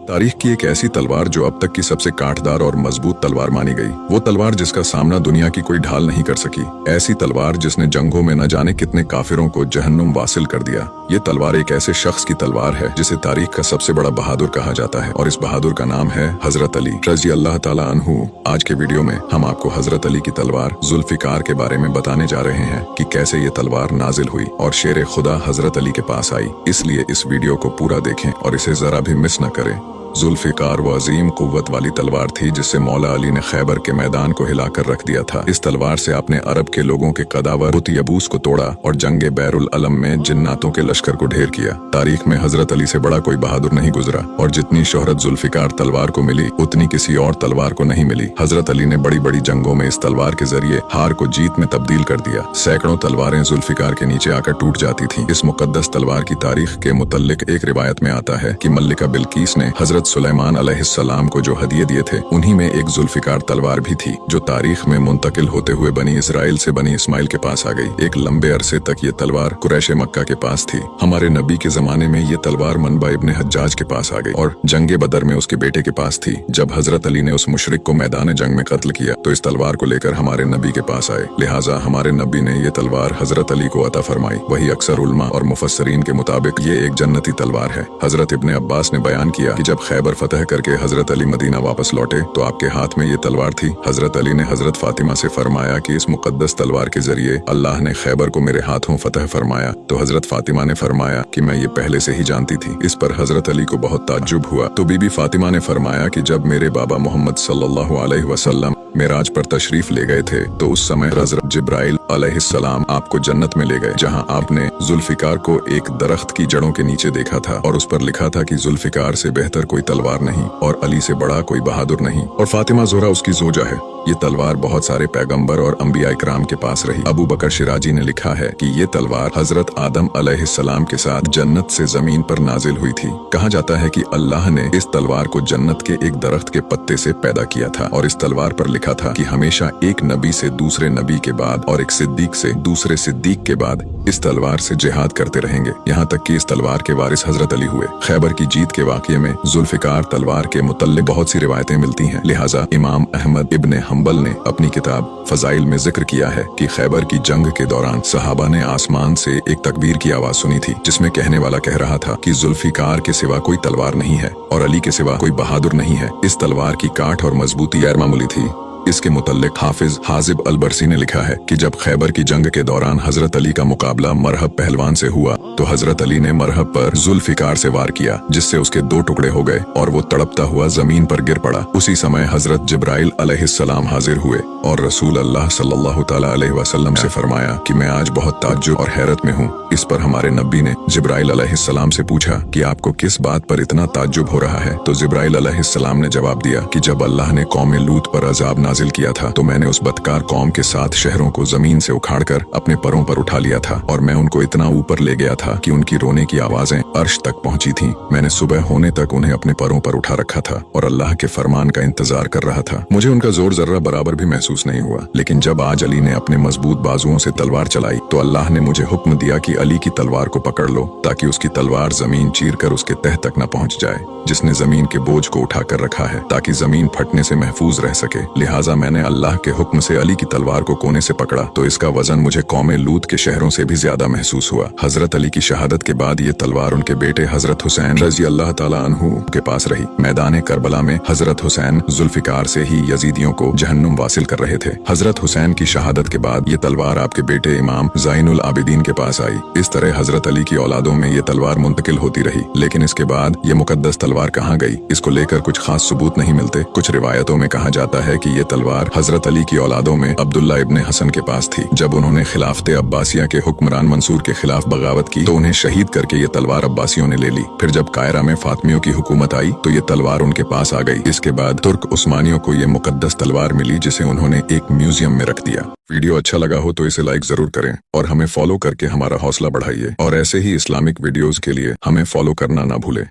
तारीख की एक ऐसी तलवार जो अब तक की सबसे कांटदार और मजबूत तलवार मानी गई। वो तलवार जिसका सामना दुनिया की कोई ढाल नहीं कर सकी। ऐसी तलवार जिसने जंगों में न जाने कितने काफिरों को जहन्नुम वासिल कर दिया। ये तलवार एक ऐसे शख्स की तलवार है जिसे तारीख का सबसे बड़ा बहादुर कहा जाता है और इस बहादुर का नाम है हजरत अली रजी अल्लाह ताला अन्हु। आज के वीडियो में हम आपको हजरत अली की तलवार जुल्फिकार के बारे में बताने जा रहे हैं कि कैसे ये तलवार नाजिल हुई और शेर खुदा हजरत अली के पास आई। इसलिए इस वीडियो को पूरा देखें और इसे जरा भी मिस न करें। जुल्फिकार वो अजीम कुव्वत वाली तलवार थी जिससे मौला अली ने खैबर के मैदान को हिलाकर रख दिया था। इस तलवार से आपने अरब के लोगों के कदावर बुत यबूस को तोड़ा और जंगे बैरुल अलम में जिन्नातों के लश्कर को ढेर किया। तारीख में हजरत अली से बड़ा कोई बहादुर नहीं गुजरा और जितनी शोहरत जुल्फिकार तलवार को मिली उतनी किसी और तलवार को नहीं मिली। हजरत अली ने बड़ी बड़ी जंगों में इस तलवार के जरिए हार को जीत में तब्दील कर दिया। सैकड़ों तलवारें जुल्फिकार के नीचे आकर टूट जाती थी। इस मुकद्दस तलवार की तारीख के मुतल्लिक एक रिवायत में आता है कि मल्लिका बिल्कीस ने हजरत सुलेमान अलैहिस्सलाम को जो हदिये दिए थे उन्हीं में एक जुल्फिकार तलवार भी थी जो तारीख में मुंतकिल होते हुए बनी इसराइल से बनी इस्माइल के पास आ गई। एक लंबे अरसे तक ये तलवार कुरैश मक्का के पास थी। हमारे नबी के जमाने में ये तलवार मनबा इब्ने हज्जाज के पास आ गई और जंगे बदर में उसके बेटे के पास थी। जब हजरत अली ने उस मुशरिक को मैदान जंग में कत्ल किया तो इस तलवार को लेकर हमारे नबी के पास आए। लिहाजा हमारे नबी ने ये तलवार हजरत अली को अता फरमाई। वही अक्सर उलमा और मुफस्सरीन के मुताबिक ये एक जन्नती तलवार है। हजरत इब्ने अब्बास ने बयान किया कि जब खैबर फतह करके हजरत अली मदीना वापस लौटे तो आपके हाथ में ये तलवार थी। हजरत अली ने हजरत फातिमा से फरमाया कि इस मुकद्दस तलवार के जरिए अल्लाह ने खैबर को मेरे हाथों फतह फरमाया। तो हजरत फातिमा ने फरमाया कि मैं ये पहले से ही जानती थी। इस पर हजरत अली को बहुत ताज्जुब हुआ। तो बीबी फातिमा ने फरमाया कि जब मेरे बाबा मोहम्मद सल्लल्लाहु अलैहि वसल्लम मेराज पर तशरीफ ले गए थे तो उस समय हजरत जिब्राइल अलैहिस्सलाम आपको जन्नत में ले गए जहां आपने जुल्फिकार को एक दरख्त की जड़ों के नीचे देखा था और उस पर लिखा था कि जुल्फिकार से बेहतर कोई तलवार नहीं और अली से बड़ा कोई बहादुर नहीं और फातिमा ज़ोहरा उसकी जोजा है। ये तलवार बहुत सारे पैगंबर और अंबिया इकराम के पास रही। अबू बकर शिराजी ने लिखा है कि ये तलवार हजरत आदम अलैहिस्सलाम के साथ जन्नत से जमीन पर नाजिल हुई थी। कहा जाता है कि अल्लाह ने इस तलवार को जन्नत के एक दरख्त के पत्ते से पैदा किया था और इस तलवार पर लिखा था कि हमेशा एक नबी से दूसरे नबी के बाद और एक सिद्दीक से दूसरे सिद्दीक के बाद इस तलवार से जिहाद करते रहेंगे, यहाँ तक कि इस तलवार के वारिस हजरत अली हुए। खैबर की जीत के वाक़ये में जुल्फिकार तलवार के मुतल्लिक बहुत सी रिवायतें मिलती हैं। लिहाजा इमाम अहमद इब्ने हम्बल ने अपनी किताब फजाइल में जिक्र किया है कि खैबर की जंग के दौरान सहाबा ने आसमान से एक तकबीर की आवाज सुनी थी जिसमें कहने वाला कह रहा था कि जुल्फिकार के सिवा कोई तलवार नहीं है और अली के सिवा कोई बहादुर नहीं है। इस तलवार की काठ और मजबूती गैर मामूली थी। इसके मुतल्लिक हाफिज हाजिब अलबरसी ने लिखा है कि जब खैबर की जंग के दौरान हजरत अली का मुकाबला मरहब पहलवान से हुआ तो हजरत अली ने मरहब पर जुल्फिकार से वार किया जिससे उसके दो टुकड़े हो गए और वो तड़पता हुआ जमीन पर गिर पड़ा। उसी समय हजरत जिब्राइल अलैहिस्सलाम हाजिर हुए और रसूल अल्लाह सल्लल्लाहु ताला अलैहि वसल्लम से फरमाया कि मैं आज बहुत ताज्जुब और हैरत में हूँ। इस पर हमारे नबी ने जिब्राइल अलैहिस्सलाम से पूछा कि आपको किस बात पर इतना ताज्जुब हो रहा है। तो जिब्राइल अलैहिस्सलाम ने जवाब दिया कि जब अल्लाह ने कौम लूत पर अजाब नाजिल किया था तो मैंने उस बदकार कौम के 7 शहरों को जमीन से उखाड़कर अपने परों पर उठा लिया था और मैं उनको इतना ऊपर ले गया था कि उनकी रोने की आवाजें अर्श तक पहुंची थीं। मैंने सुबह होने तक उन्हें अपने परों पर उठा रखा था और अल्लाह के फरमान का इंतजार कर रहा था। मुझे उनका जोर जर्रा बराबर भी महसूस नहीं हुआ। लेकिन जब आज अली ने अपने मजबूत बाजुओं से तलवार चलाई तो अल्लाह ने मुझे हुक्म दिया कि अली की तलवार को पकड़ लो ताकि उसकी तलवार जमीन चीर कर उसके तह तक न पहुंच जाए जिसने जमीन के बोझ को उठाकर रखा है ताकि जमीन फटने से महफूज रह सके। लिहाजा मैंने अल्लाह के हुक्म से अली की तलवार को कोने से पकड़ा तो इसका वजन मुझे कौमे लूत के शहरों से भी ज्यादा महसूस हुआ। हजरत अली की शहादत के बाद ये तलवार उनके बेटे हजरत हुसैन रजी अल्लाह ताला अन्हु के पास रही। मैदान करबला में हजरत हुसैन जुल्फिकार से ही यजीदियों को जहन्नुम वासिल कर रहे थे। हजरत हुसैन की शहादत के बाद ये तलवार आपके बेटे इमाम ज़ैनुल आबिदीन के पास आई। इस तरह हजरत अली की औलादों में ये तलवार मुंतकिल होती रही। लेकिन इसके बाद ये मुकद्दस तलवार कहाँ गई, इसको लेकर कुछ खास सबूत नहीं मिलते। कुछ रिवायतों में कहा जाता है कि ये तलवार हजरत अली की औलादों में अब्दुल्ला इब्ने हसन के पास थी। जब उन्होंने खिलाफत अब्बासिया के हुक्मरान मंसूर के खिलाफ बगावत की तो उन्हें शहीद करके ये तलवार अब्बासियों ने ले ली। फिर जब कायरा में फातमियों की हुकूमत आई तो ये तलवार उनके पास आ गई। इसके बाद तुर्क उस्मानियों को ये मुकद्दस तलवार मिली जिसे उन्होंने एक म्यूजियम में रख दिया। वीडियो अच्छा लगा हो तो इसे लाइक जरूर करें और हमें फॉलो करके हमारा हौसला बढ़ाइए और ऐसे ही इस्लामिक वीडियोस के लिए हमें फॉलो करना ना भूलें।